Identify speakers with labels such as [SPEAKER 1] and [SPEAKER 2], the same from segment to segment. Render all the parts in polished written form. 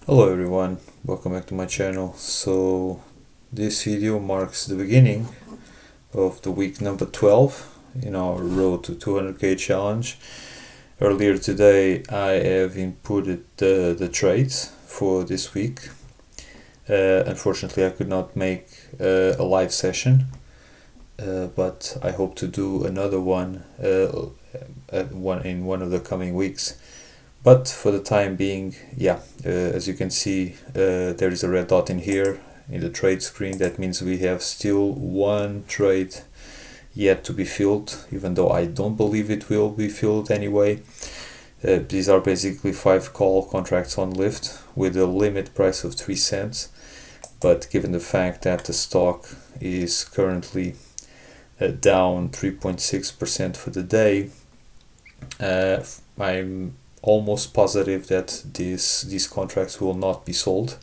[SPEAKER 1] Hello everyone, welcome back to my channel. So this video marks the beginning of the week number 12 in our road to 200k challenge. Earlier today I have inputted the trades for this week. Unfortunately I could not make a live session, but I hope to do another one, in one of the coming weeks. But for the time being, as you can see, there is a red dot in here in the trade screen. That means we have still one trade yet to be filled, even though I don't believe it will be filled anyway. These are basically 5 call contracts on lift with a limit price of 3 cents. But given the fact that the stock is currently down 3.6% for the day, I'm almost positive that these contracts will not be sold,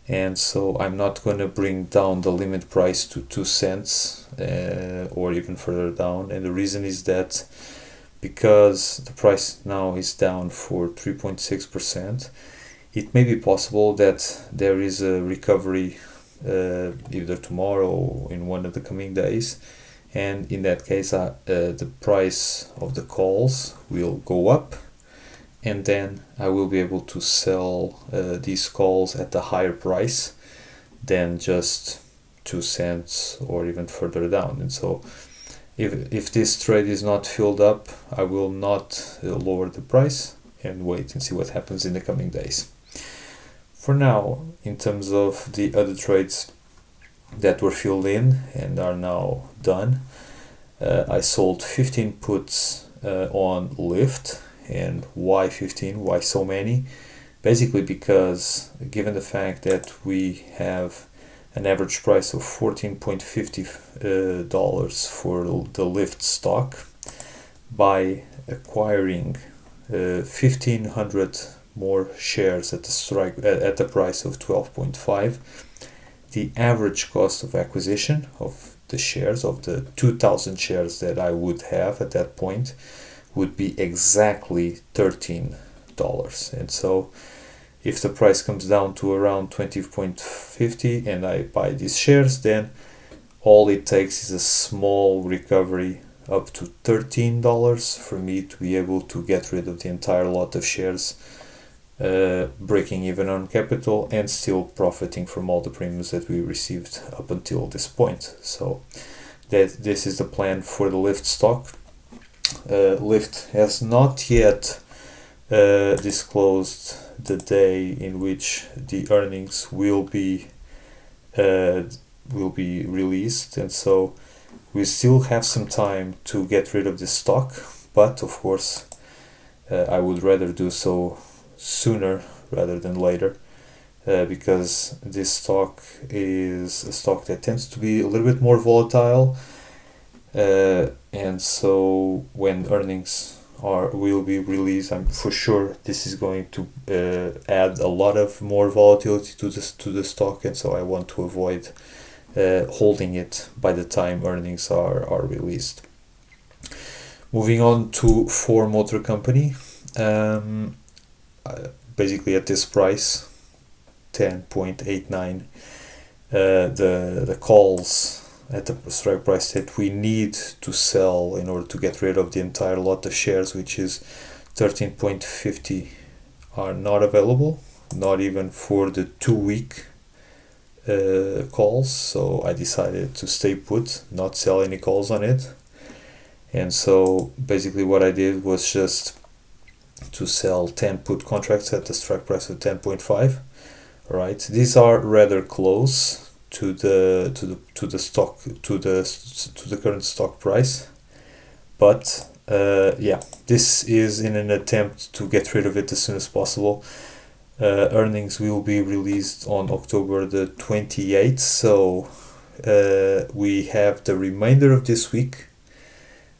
[SPEAKER 1] and so I'm not going to bring down the limit price to 2 cents or even further down. And the reason is that because the price now is down for 3.6%, it may be possible that there is a recovery either tomorrow or in one of the coming days, and in that case the price of the calls will go up, and then I will be able to sell these calls at a higher price than just 2 cents or even further down. And so if this trade is not filled up, I will not lower the price and wait and see what happens in the coming days. For now, in terms of the other trades that were filled in and are now done, I sold 15 puts on lift. And why 15? Why so many? Basically because given the fact that we have an average price of $14.50 for the lift stock, by acquiring 1,500 more shares at the price of 12.5, the average cost of acquisition of the shares, of the 2,000 shares that I would have at that point, would be exactly $13. And so if the price comes down to around 20.50 and I buy these shares, then all it takes is a small recovery up to $13 for me to be able to get rid of the entire lot of shares, breaking even on capital and still profiting from all the premiums that we received up until this point. So this is the plan for the lift stock. Lyft has not yet disclosed the day in which the earnings will be released, and so we still have some time to get rid of this stock. But of course, I would rather do so sooner rather than later, because this stock is a stock that tends to be a little bit more volatile. And so when earnings will be released, I'm for sure this is going to add a lot of more volatility to the stock, and so I want to avoid holding it by the time earnings are released. Moving on to Ford Motor Company, basically at this price, 10.89, the calls at the strike price that we need to sell in order to get rid of the entire lot of shares, which is 13.50, are not available, not even for the 2-week calls. So I decided to stay put, not sell any calls on it. And so basically what I did was just to sell 10 put contracts at the strike price of 10.5. Right, these are rather close to the current stock price, but this is in an attempt to get rid of it as soon as possible. Earnings will be released on October the 28th, so we have the remainder of this week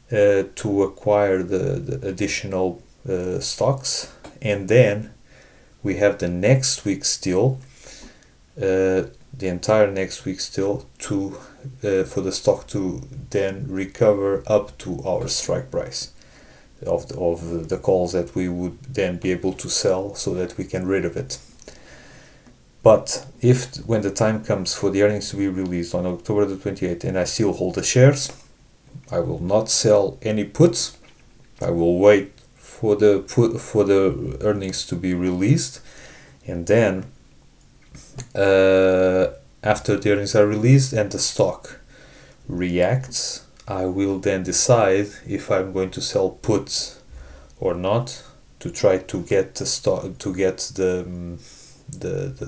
[SPEAKER 1] to acquire the additional stocks, and then we have the next week still, the entire next week still, to for the stock to then recover up to our strike price of the calls that we would then be able to sell, so that we can rid of it. But if when the time comes for the earnings to be released on October the 28th and I still hold the shares, I will not sell any puts. I will wait for the earnings to be released, and then after the earnings are released and the stock reacts, I will then decide if I'm going to sell puts or not, to try to get the stock, to get the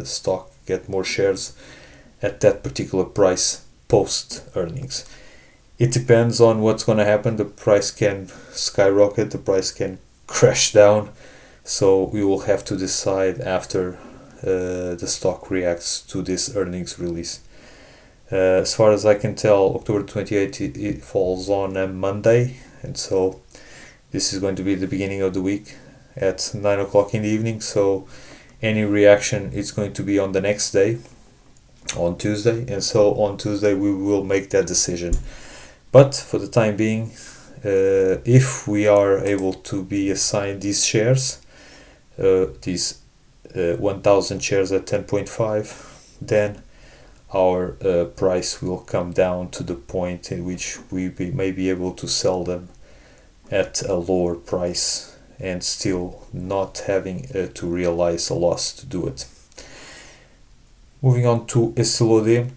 [SPEAKER 1] stock, get more shares at that particular price post earnings. It depends on what's going to happen. The price can skyrocket, the price can crash down, so we will have to decide after the stock reacts to this earnings release. As far as I can tell, October 28th it falls on a Monday, and so this is going to be the beginning of the week at 9 o'clock in the evening, so any reaction is going to be on the next day, on Tuesday, and so on Tuesday we will make that decision. But for the time being, if we are able to be assigned these shares, these 1,000 shares at 10.5, then our price will come down to the point in which we may be able to sell them at a lower price and still not having to realize a loss to do it. Moving on to SLOD.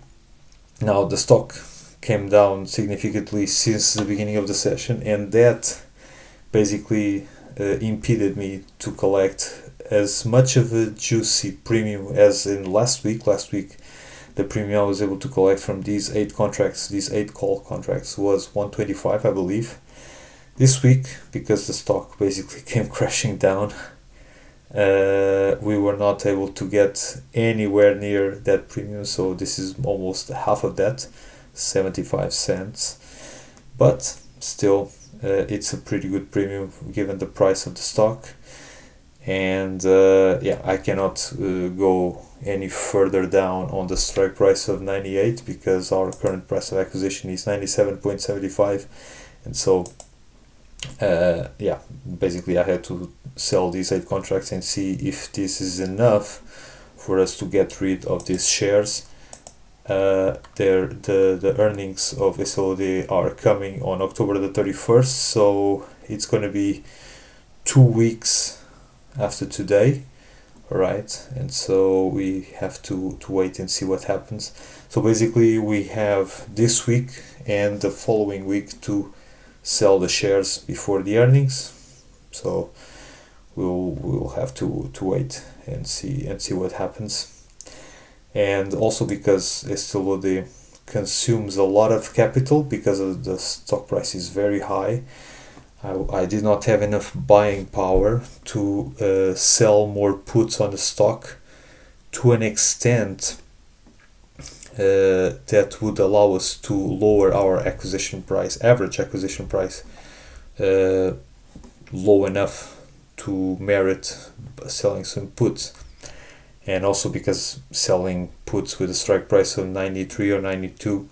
[SPEAKER 1] Now the stock came down significantly since the beginning of the session, and that basically impeded me to collect as much of a juicy premium as in last week. Last week the premium I was able to collect from these 8 contracts, these 8 call contracts, was 125, I believe. This week, because the stock basically came crashing down, we were not able to get anywhere near that premium, so this is almost half of that, 75 cents. But still, it's a pretty good premium given the price of the stock. And yeah, I cannot go any further down on the strike price of 98 because our current price of acquisition is 97.75, and so yeah, basically I had to sell these 8 contracts and see if this is enough for us to get rid of these shares. The earnings of SLOD are coming on October the 31st, so it's going to be 2 weeks after today, alright, and so we have to wait and see what happens. So basically we have this week and the following week to sell the shares before the earnings, so we'll have to wait and see what happens. And also because SLOD consumes a lot of capital because of the stock price is very high, I did not have enough buying power to sell more puts on the stock to an extent that would allow us to lower our acquisition price, average acquisition price, low enough to merit selling some puts. And also because selling puts with a strike price of 93 or 92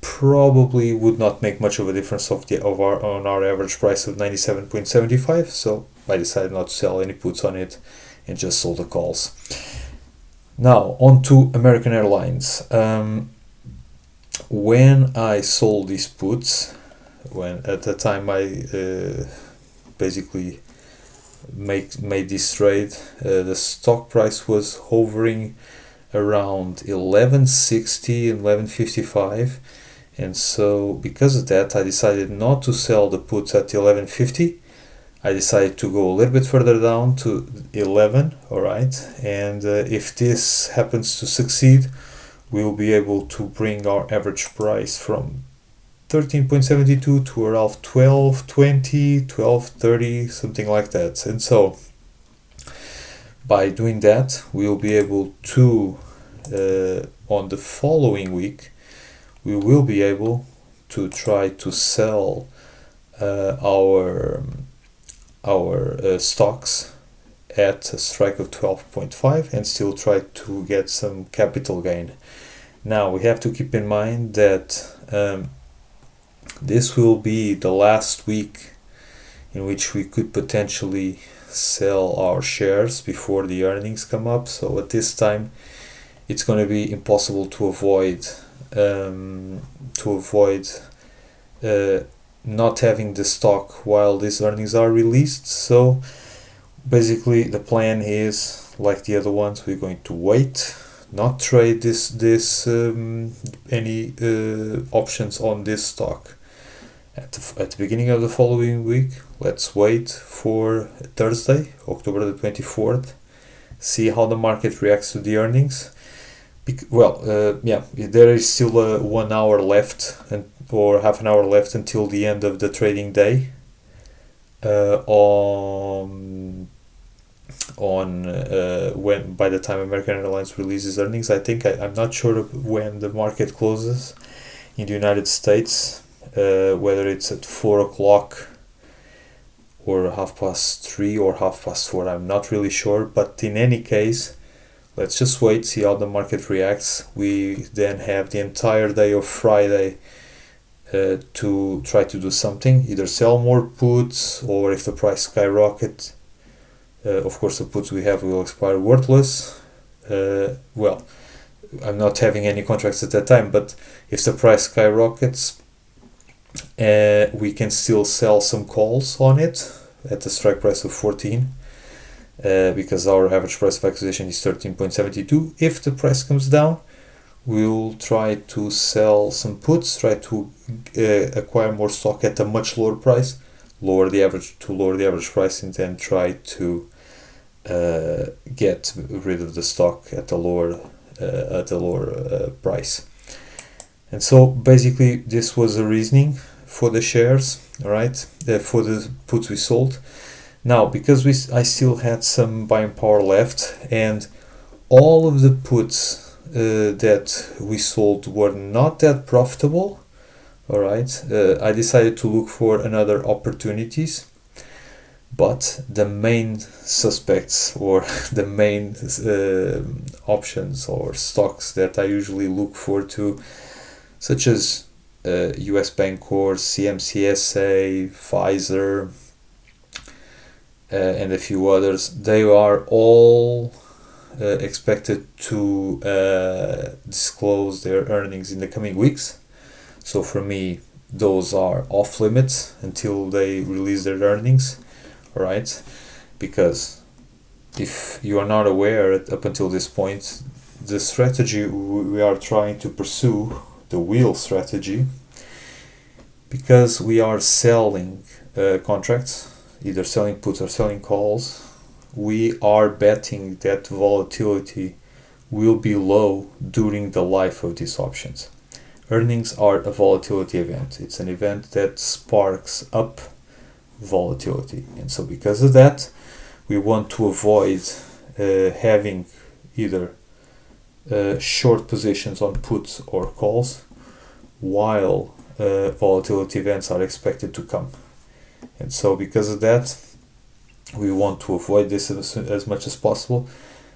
[SPEAKER 1] probably would not make much of a difference on our average price of 97.75, so I decided not to sell any puts on it and just sold the calls. Now on to American Airlines. When I sold these puts, when at the time I basically made this trade, the stock price was hovering around 1160 and 1155, and so because of that I decided not to sell the puts at 1150. I decided to go a little bit further down to 11, alright, and if this happens to succeed, we'll be able to bring our average price from 13.72 to around 12.20, 12.30, something like that. And so by doing that, we'll be able to on the following week we will be able to try to sell our stocks at a strike of 12.5 and still try to get some capital gain. Now we have to keep in mind that this will be the last week in which we could potentially sell our shares before the earnings come up. So at this time it's going to be impossible to avoid not having the stock while these earnings are released. So basically the plan is like the other ones, we're going to wait, not trade any options on this stock at the beginning of the following week. Let's wait for Thursday, October the 24th, see how the market reacts to the earnings. There is still 1 hour left or half an hour left until the end of the trading day when by the time American Airlines releases earnings. I'm not sure when the market closes in the United States, whether it's at 4 o'clock or 3:30 or 4:30. I'm not really sure, but in any case, let's just wait, see how the market reacts. We then have the entire day of Friday to try to do something, either sell more puts, or if the price skyrockets, of course the puts we have will expire worthless. I'm not having any contracts at that time, but if the price skyrockets, we can still sell some calls on it at the strike price of 14, because our average price of acquisition is 13.72. If the price comes down, we'll try to sell some puts, try to acquire more stock at a much lower price, lower the average price, and then try to get rid of the stock at a lower price. And so basically this was the reasoning for the shares, all right, for the puts we sold. Now, because I still had some buying power left, and all of the puts that we sold were not that profitable, all right, I decided to look for another opportunities. But the main suspects, or the main options or stocks that I usually look for too, such as US Bancorp, CMCSA, Pfizer, and a few others, they are all expected to disclose their earnings in the coming weeks. So for me, those are off limits until they release their earnings. Right, because if you are not aware up until this point, the strategy we are trying to pursue, the wheel strategy, because we are selling contracts, either selling puts or selling calls, we are betting that volatility will be low during the life of these options. Earnings are a volatility event. It's an event that sparks up volatility, and so because of that, we want to avoid having either short positions on puts or calls while volatility events are expected to come. And so because of that, we want to avoid this as much as possible,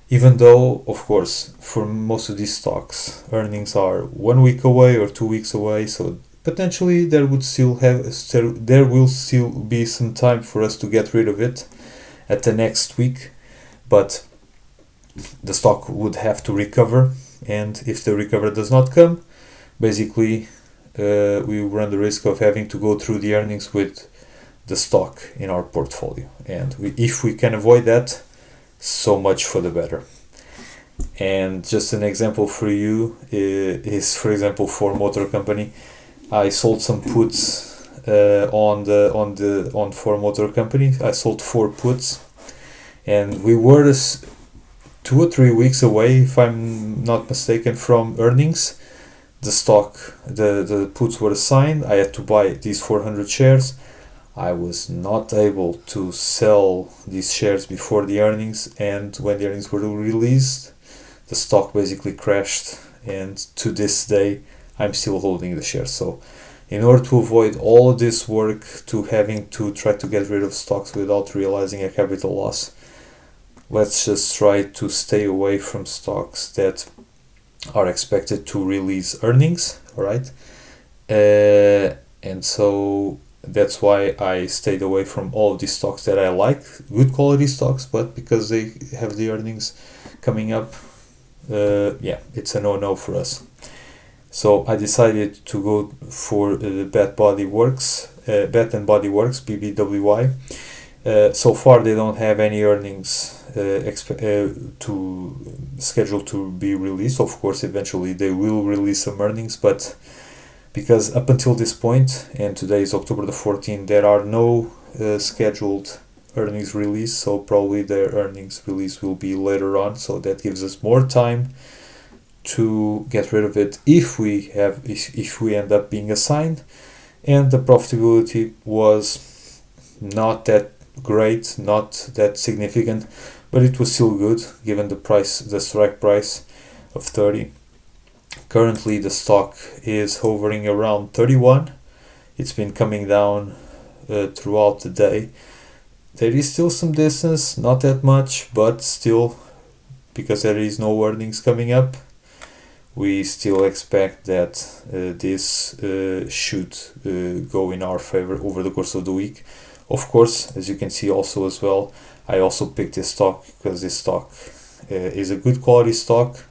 [SPEAKER 1] even though, of course, for most of these stocks, earnings are 1 week away or 2 weeks away, so potentially there will still be some time for us to get rid of it at the next week, but the stock would have to recover, and if the recovery does not come, basically we run the risk of having to go through the earnings with the stock in our portfolio, and if we can avoid that, so much for the better. And just an example for you is, for example, Ford Motor Company. I sold some puts on Ford Motor Company. I sold 4 puts, and we were 2 or 3 weeks away, if I'm not mistaken, from earnings. The stock, the puts were assigned. I had to buy these 400 shares. I was not able to sell these shares before the earnings, and when the earnings were released, the stock basically crashed, and to this day I'm still holding the shares. So in order to avoid all of this work to having to try to get rid of stocks without realizing a capital loss, let's just try to stay away from stocks that are expected to release earnings, all right? And so that's why I stayed away from all of these stocks that I like, good quality stocks, but because they have the earnings coming up, yeah, it's a no-no for us. So I decided to go for Bath and Body Works (BBWY). So far, they don't have any earnings to scheduled to be released. Of course, eventually they will release some earnings, but because up until this point, and today is October the 14th, there are no scheduled earnings release. So probably their earnings release will be later on. So that gives us more time to get rid of it if we end up being assigned. And the profitability was not that great, not that significant, but it was still good given the strike price of 30. Currently the stock is hovering around 31. It's been coming down throughout the day. There is still some distance, not that much, but still, because there is no earnings coming up, we still expect that this should go in our favor over the course of the week. Of course, as you can see also as well, I also picked this stock because this stock is a good quality stock.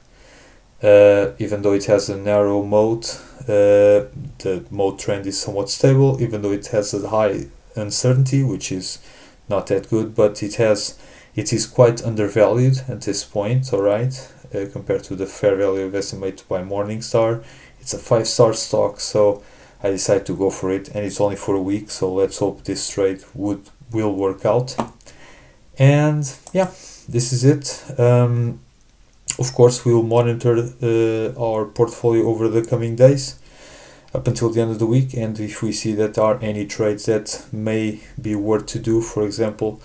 [SPEAKER 1] Even though it has a narrow moat, the moat trend is somewhat stable, even though it has a high uncertainty, which is not that good, but it is quite undervalued at this point, alright, compared to the fair value of estimate by Morningstar. It's a 5-star stock, so I decided to go for it, and it's only for a week, so let's hope this trade will work out. And yeah, this is it. Of course, we will monitor our portfolio over the coming days up until the end of the week, and if we see that there are any trades that may be worth to do, for example,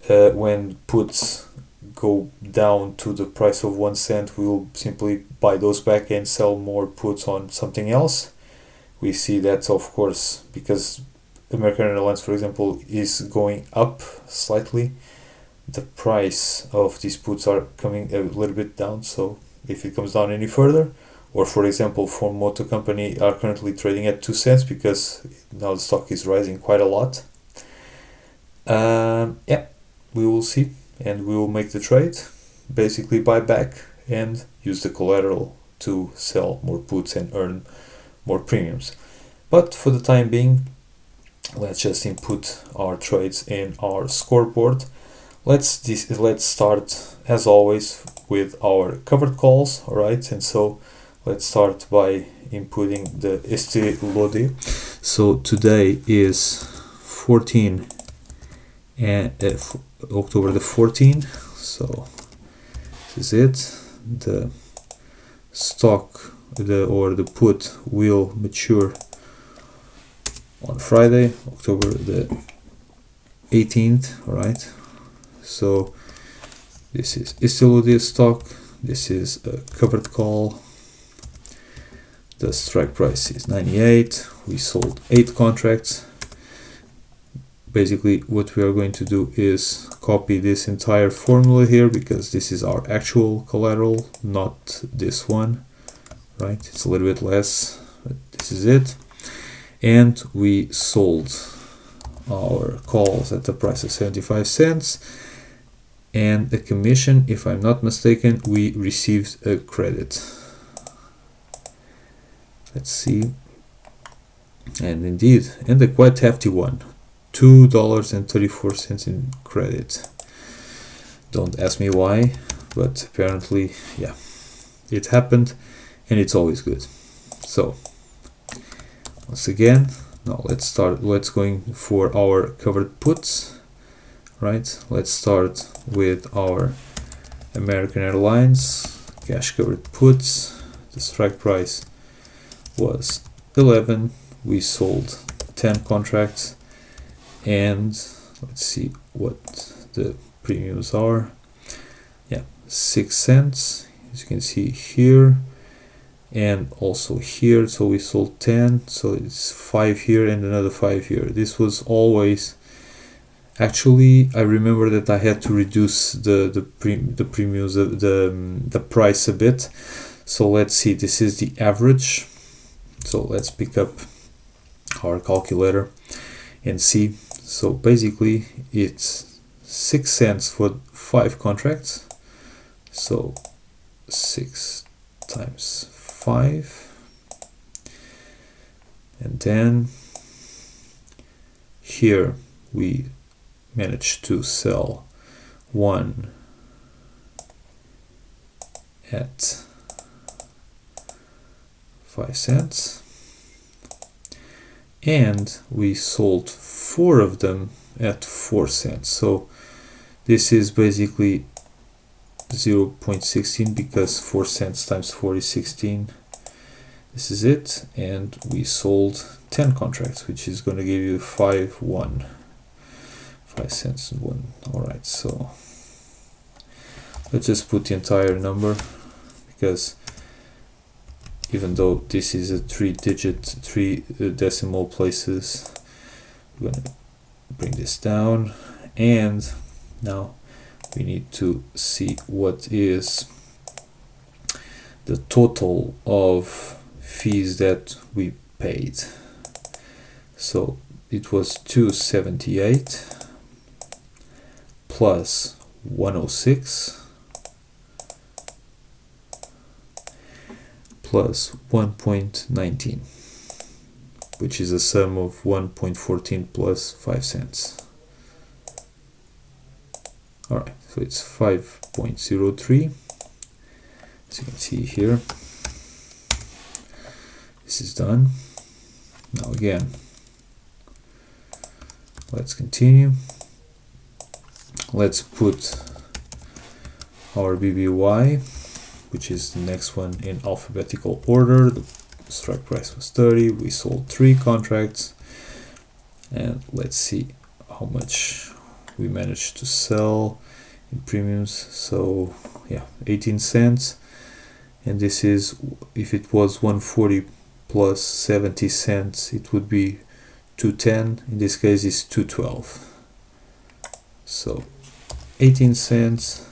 [SPEAKER 1] when puts go down to the price of 1 cent, we will simply buy those back and sell more puts on something else. We see that, of course, because American Airlines, for example, is going up slightly, the price of these puts are coming a little bit down. So if it comes down any further, or for example, Ford Motor Company are currently trading at 2 cents because now the stock is rising quite a lot. Yeah, we will see, and we will make the trade, basically buy back and use the collateral to sell more puts and earn more premiums. But for the time being, let's just input our trades in our scoreboard. Let's start as always with our covered calls, alright, and so let's start by inputting the Estée Lauder. So today is 14 and October the 14th, so this is it. The stock the put will mature on Friday, October the 18th, alright. So this is Estée Lauder stock, this is a covered call, the strike price is 98, we sold 8 contracts. Basically what we are going to do is copy this entire formula here, because this is our actual collateral, not this one, right? It's a little bit less, but this is it. And we sold our calls at the price of 75 cents, and the commission, if I'm not mistaken, we received a credit. Let's see, and indeed, and a quite hefty one, $2.34 in credit. Don't ask me why, but apparently, yeah, it happened, and it's always good. So once again, now let's going for our covered puts, right? Let's start with our American Airlines cash covered puts. The strike price was 11, we sold 10 contracts, and let's see what the premiums are. Yeah, 6 cents, as you can see here, and also here. So we sold 10, so it's 5 here and another 5 here. This was always, actually I remember that I had to reduce the premiums, the price a bit. So let's see, this is the average. So let's pick up our calculator and see. So basically it's 6 cents for 5 contracts. So 6 times 5, and then here we managed to sell 1 at 5 cents, and we sold 4 of them at 4 cents. So this is basically 0.16 because 4 cents times 4 is 16. This is it, and we sold 10 contracts, which is going to give you 5 cents and 1. Alright, so let's just put the entire number, because even though this is a 3 decimal places, we're going to bring this down, and now we need to see what is the total of fees that we paid. So it was 278 plus 106 plus 1.19, which is a sum of 1.14 plus 5 cents. Alright, so it's 5.03, as you can see here. This is done. Now again, let's continue. Let's put our BBY, which is the next one, in alphabetical order. The strike price was 30. We sold 3 contracts, and let's see how much we managed to sell in premiums. So yeah, 18 cents, and this is, if it was 140 plus 70 cents, it would be 210. In this case it's 212. So 18 cents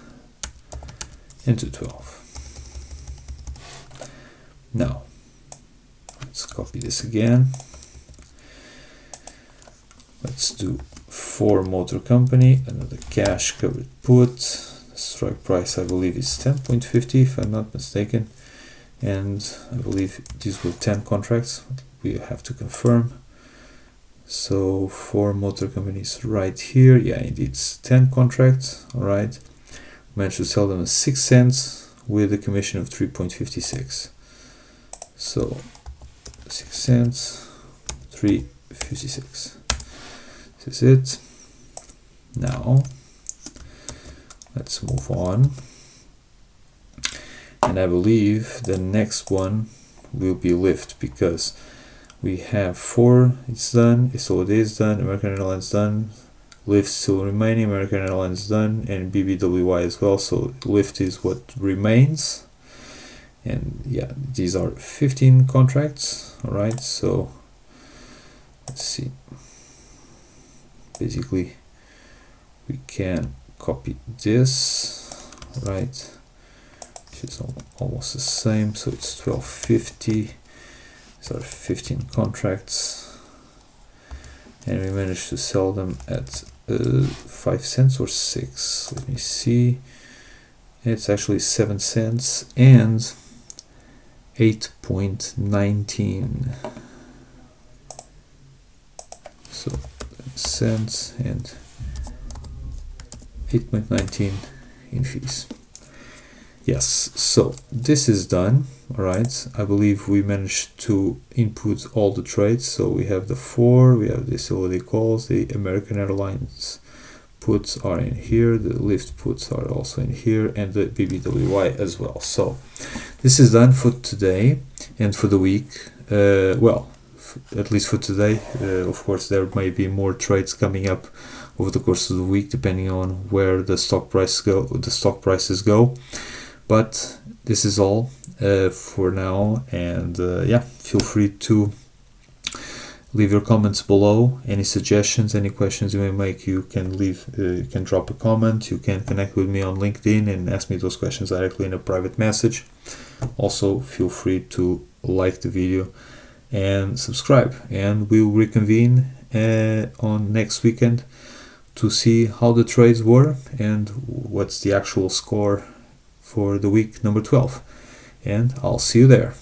[SPEAKER 1] and 212. Now let's copy this again. Let's do for motor company, another cash covered put. The strike price, I believe, is 10.50 if I'm not mistaken, and I believe these were 10 contracts. We have to confirm. So for motor companies right here, yeah, indeed it's 10 contracts. All right, managed to sell them at 6 cents with a commission of 3.56. So 6 cents, 3.56. This is it. Now let's move on, and I believe the next one will be Lyft, because we have 4, it's done, so it is done, American Airlines done, Lyft still remaining, American Airlines done, and BBWY as well. So Lyft is what remains, and yeah, these are 15 contracts. All right, so let's see. Basically, we can copy this, right, which is almost the same. So it's 1250. These are 15 contracts, and we managed to sell them at 5 cents or 6. Let me see. It's actually 7 cents and 8.19. So cents and 8.19 in fees. Yes, so this is done. All right, I believe we managed to input all the trades. So we have the 4, we have the COD calls, the American Airlines puts are in here, the Lyft puts are also in here, and the BBWY as well. So this is done for today and for the week. Well, at least for today. Of course, there may be more trades coming up over the course of the week, depending on where the stock prices go. But this is all for now, and yeah, feel free to leave your comments below. Any suggestions, any questions you may make, you can leave. You can drop a comment. You can connect with me on LinkedIn and ask me those questions directly in a private message. Also, feel free to like the video and subscribe, and we'll reconvene on next weekend to see how the trades were and what's the actual score for the week number 12. And I'll see you there.